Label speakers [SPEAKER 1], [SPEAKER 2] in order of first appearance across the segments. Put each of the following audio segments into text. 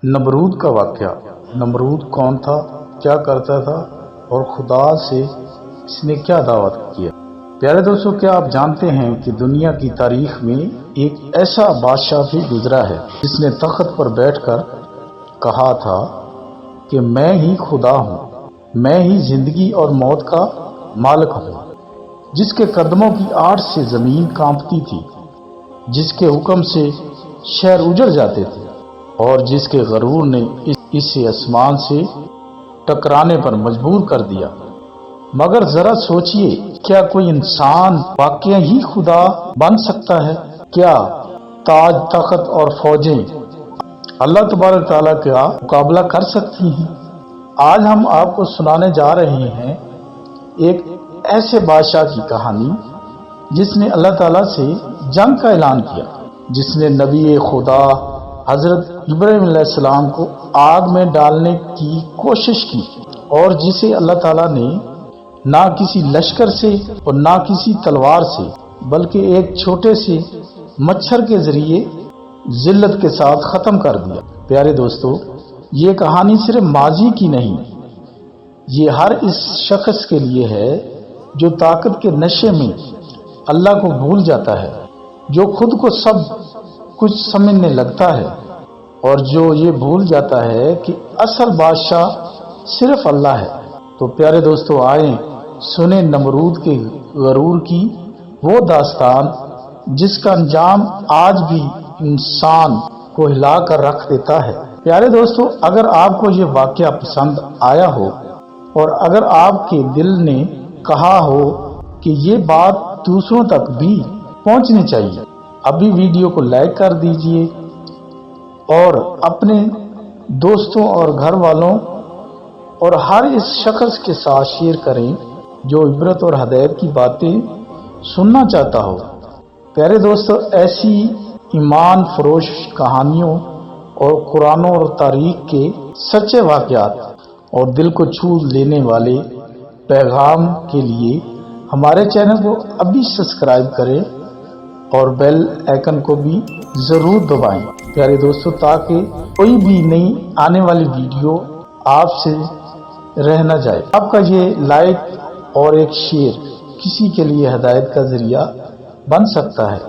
[SPEAKER 1] نمرود کا واقعہ۔ نمرود کون تھا، کیا کرتا تھا اور خدا سے اس نے کیا دعوت کیا؟ پیارے دوستو، کیا آپ جانتے ہیں کہ دنیا کی تاریخ میں ایک ایسا بادشاہ بھی گزرا ہے جس نے تخت پر بیٹھ کر کہا تھا کہ میں ہی خدا ہوں، میں ہی زندگی اور موت کا مالک ہوں، جس کے قدموں کی آڑ سے زمین کانپتی تھی، جس کے حکم سے شہر اجڑ جاتے تھے اور جس کے غرور نے اسے آسمان سے ٹکرانے پر مجبور کر دیا۔ مگر ذرا سوچئے، کیا کوئی انسان واقعی ہی خدا بن سکتا ہے؟ کیا تاج، تخت اور فوجیں اللہ تبارک تعالیٰ کا مقابلہ کر سکتی ہیں؟ آج ہم آپ کو سنانے جا رہے ہیں ایک ایسے بادشاہ کی کہانی جس نے اللہ تعالیٰ سے جنگ کا اعلان کیا، جس نے نبی خدا حضرت ابراہیم علیہ السلام کو آگ میں ڈالنے کی کوشش کی، اور جسے اللہ تعالیٰ نے نہ کسی لشکر سے اور نہ کسی تلوار سے بلکہ ایک چھوٹے سے مچھر کے ذریعے ذلت کے ساتھ ختم کر دیا۔ پیارے دوستو، یہ کہانی صرف ماضی کی نہیں، یہ ہر اس شخص کے لیے ہے جو طاقت کے نشے میں اللہ کو بھول جاتا ہے، جو خود کو سب کچھ سمجھنے لگتا ہے اور جو یہ بھول جاتا ہے کہ اصل بادشاہ صرف اللہ ہے۔ تو پیارے دوستو، آئیں سنیں نمرود کے غرور کی وہ داستان جس کا انجام آج بھی انسان کو ہلا کر رکھ دیتا ہے۔ پیارے دوستو، اگر آپ کو یہ واقعہ پسند آیا ہو اور اگر آپ کے دل نے کہا ہو کہ یہ بات دوسروں تک بھی پہنچنی چاہیے، ابھی ویڈیو کو لائک کر دیجئے اور اپنے دوستوں اور گھر والوں اور ہر اس شخص کے ساتھ شیئر کریں جو عبرت اور ہدایت کی باتیں سننا چاہتا ہو۔ پیارے دوستو، ایسی ایمان فروش کہانیوں اور قرآن اور تاریخ کے سچے واقعات اور دل کو چھو لینے والے پیغام کے لیے ہمارے چینل کو ابھی سبسکرائب کریں اور بیل آئیکن کو بھی ضرور دبائیں پیارے دوستو، تاکہ کوئی بھی نئی آنے والی ویڈیو آپ سے رہ نہ جائے۔ آپ کا یہ لائک اور ایک شیئر کسی کے لیے ہدایت کا ذریعہ بن سکتا ہے۔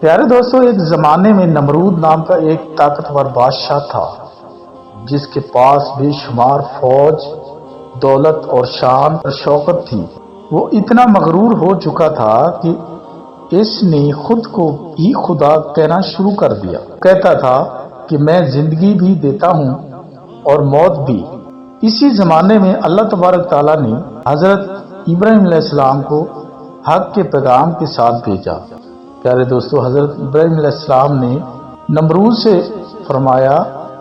[SPEAKER 1] پیارے دوستو، ایک زمانے میں نمرود نام کا ایک طاقتور بادشاہ تھا جس کے پاس بے شمار فوج، دولت اور شان اور شوکت تھی۔ وہ اتنا مغرور ہو چکا تھا کہ اس نے خود کو ہی خدا کہنا شروع کر دیا۔ کہتا تھا کہ میں زندگی بھی دیتا ہوں اور موت بھی۔ اسی زمانے میں اللہ تبارک تعالیٰ نے حضرت ابراہیم علیہ السلام کو حق کے پیغام کے ساتھ بھیجا۔ پیارے دوستو، حضرت ابراہیم علیہ السلام نے نمرود سے فرمایا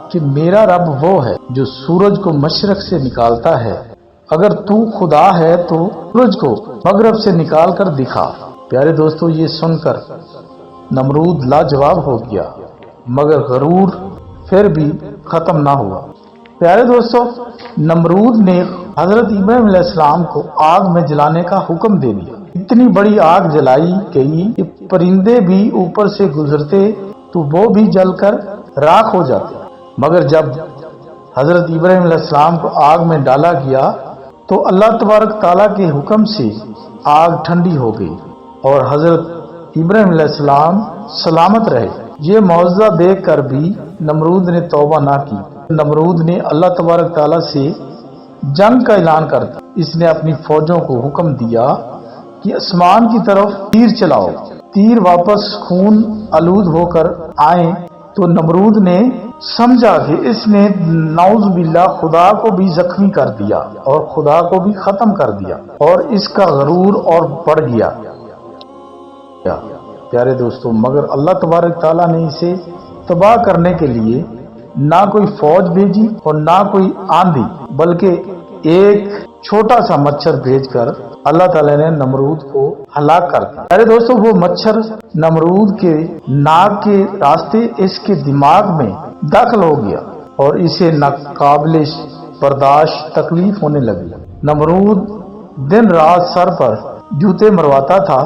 [SPEAKER 1] کہ میرا رب وہ ہے جو سورج کو مشرق سے نکالتا ہے، اگر تو خدا ہے تو سورج کو مغرب سے نکال کر دکھا۔ پیارے دوستو، یہ سن کر نمرود لاجواب ہو گیا، مگر غرور پھر بھی ختم نہ ہوا۔ پیارے دوستو، نمرود نے حضرت ابراہیم علیہ السلام کو آگ میں جلانے کا حکم دے دیا۔ اتنی بڑی آگ جلائی گئی کہ پرندے بھی اوپر سے گزرتے تو وہ بھی جل کر راکھ ہو جاتے، مگر جب حضرت ابراہیم علیہ السلام کو آگ میں ڈالا گیا تو اللہ تبارک تعالیٰ کے حکم سے آگ ٹھنڈی ہو گئی اور حضرت ابراہیم علیہ السلام سلامت رہے۔ یہ معجزہ دیکھ کر بھی نمرود نے توبہ نہ کی۔ نمرود نے اللہ تبارک تعالیٰ سے جنگ کا اعلان کر دیا۔ اس نے اپنی فوجوں کو حکم دیا کہ آسمان کی طرف تیر چلاؤ۔ تیر واپس خون آلود ہو کر آئیں تو نمرود نے سمجھا کہ اس نے نعوذ باللہ خدا کو بھی زخمی کر دیا اور خدا کو بھی ختم کر دیا، اور اس کا غرور اور بڑھ گیا۔ پیارے دوستو، مگر اللہ تبارک تعالیٰ نے اسے تباہ کرنے کے لیے نہ کوئی فوج بھیجی اور نہ کوئی آندھی، بلکہ ایک چھوٹا سا مچھر بھیج کر اللہ تعالیٰ نے نمرود کو ہلاک کر دیا۔ پیارے دوستو، وہ مچھر نمرود کے ناک کے راستے اس کے دماغ میں داخل ہو گیا اور اسے ناقابل برداشت تکلیف ہونے لگی۔ نمرود دن رات سر پر جوتے مرواتا تھا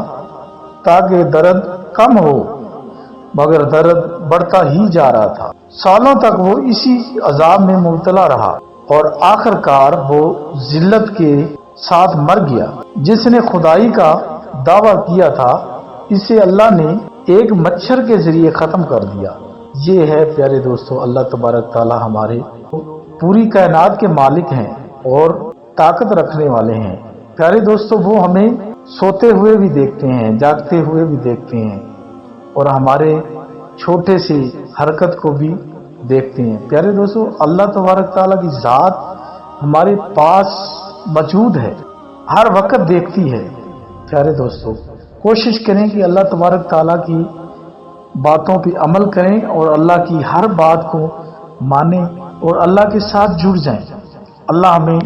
[SPEAKER 1] تاکہ درد کم ہو، مگر درد بڑھتا ہی جا رہا تھا۔ سالوں تک وہ اسی عذاب میں مبتلا رہا اور آخرکار وہ ذلت کے ساتھ مر گیا۔ جس نے خدائی کا دعویٰ کیا تھا اسے اللہ نے ایک مچھر کے ذریعے ختم کر دیا۔ یہ ہے پیارے دوستو، اللہ تبارک تعالی ہمارے پوری کائنات کے مالک ہیں اور طاقت رکھنے والے ہیں۔ پیارے دوستو، وہ ہمیں سوتے ہوئے بھی دیکھتے ہیں، جاگتے ہوئے بھی دیکھتے ہیں اور ہمارے چھوٹے سی حرکت کو بھی دیکھتے ہیں۔ پیارے دوستو، اللہ تبارک تعالیٰ کی ذات ہمارے پاس موجود ہے، ہر وقت دیکھتی ہے۔ پیارے دوستو، کوشش کریں کہ اللہ تبارک تعالیٰ کی باتوں پہ عمل کریں اور اللہ کی ہر بات کو مانیں اور اللہ کے ساتھ جڑ جائیں۔ اللہ ہمیں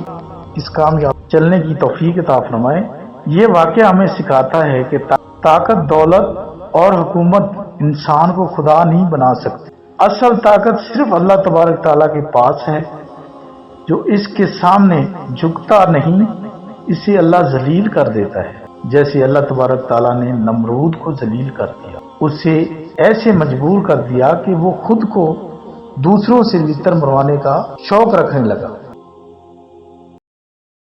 [SPEAKER 1] اس کامیاب چلنے کی توفیق عطا فرمائے۔ یہ واقعہ ہمیں سکھاتا ہے کہ طاقت، دولت اور حکومت انسان کو خدا نہیں بنا سکتی۔ اصل طاقت صرف اللہ تبارک تعالیٰ کے پاس ہے۔ جو اس کے سامنے جھکتا نہیں اسے اللہ ذلیل کر دیتا ہے، جیسے اللہ تبارک تعالیٰ نے نمرود کو ذلیل کر دیا، اسے ایسے مجبور کر دیا کہ وہ خود کو دوسروں سے بہتر مروانے کا شوق رکھنے لگا۔